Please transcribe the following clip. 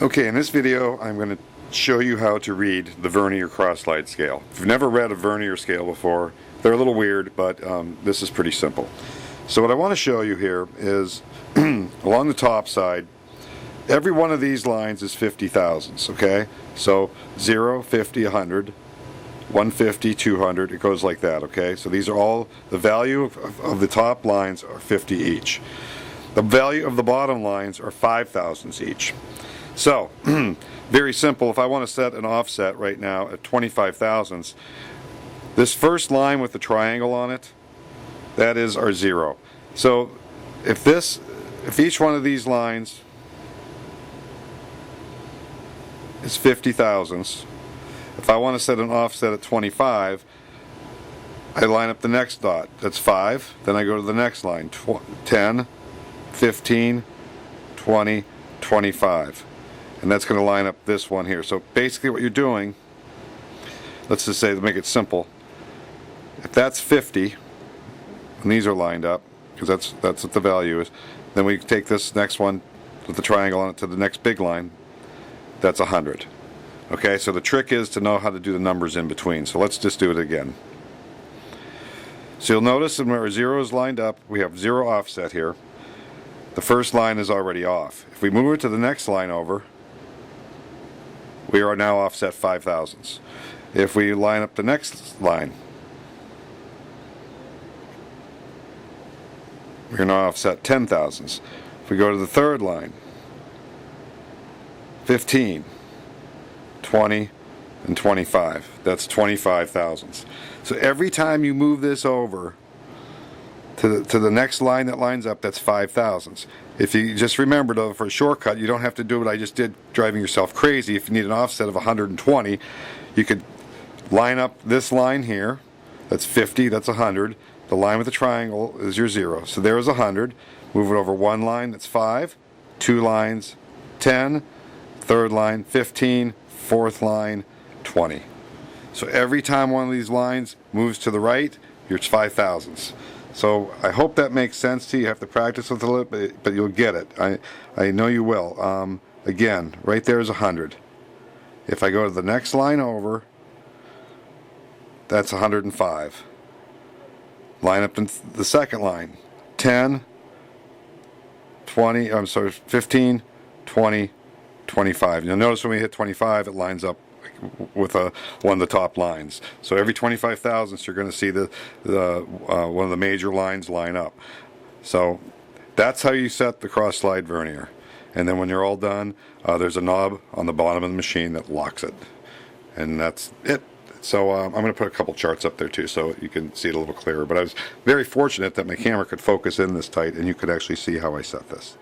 Okay, in this video I'm going to show you how to read the Vernier cross-slide scale. If you've never read a Vernier scale before, they're a little weird, but this is pretty simple. So what I want to show you here is along the top side, every one of these lines is 50 thousandths, okay? So 0, 50, 100, 150, 200, it goes like that, okay? So these are all, the value of the top lines are 50 each. The value of the bottom lines are 5 thousandths each. So, very simple, if I want to set an offset right now at 25 thousandths, this first line with the triangle on it, that is our 0. So, if each one of these lines is 50 thousandths, if I want to set an offset at 25, I line up the next dot, that's 5, then I go to the next line, 10, 15, 20, 25. And that's going to line up this one here. So basically what you're doing, let's just say to make it simple, if that's 50, and these are lined up, because that's what the value is, then we take this next one with the triangle on it to the next big line, that's 100. Okay, so the trick is to know how to do the numbers in between. So let's just do it again. So you'll notice when our 0 is lined up, we have 0 offset here. The first line is already off. If we move it to the next line over, we are now offset 5 thousandths. If we line up the next line, we're now offset 10 thousandths. If we go to the third line, 15, 20, and 25. That's 25 thousandths. So every time you move this over to the next line that lines up, that's 5 thousandths. If you just remember, though, for a shortcut, you don't have to do what I just did, driving yourself crazy. If you need an offset of 120, you could line up this line here. That's 50, that's 100. The line with the triangle is your 0. So there's 100. Move it over one line, that's 5. Two lines, 10. Third line, 15. Fourth line, 20. So every time one of these lines moves to the right, you're 5 thousandths. So I hope that makes sense to you. You have to practice with it a little bit, but you'll get it. I know you will. Again, right there is 100. If I go to the next line over, that's 105. Line up in the second line. 10, 20, I'm sorry, 15, 20, 25. You'll notice when we hit 25, it lines up with one of the top lines. So every 25 thousandths, you're going to see one of the major lines line up. So that's how you set the cross-slide Vernier. And then when you're all done, there's a knob on the bottom of the machine that locks it. And that's it. So I'm going to put a couple charts up there too, so you can see it a little clearer. But I was very fortunate that my camera could focus in this tight, and you could actually see how I set this.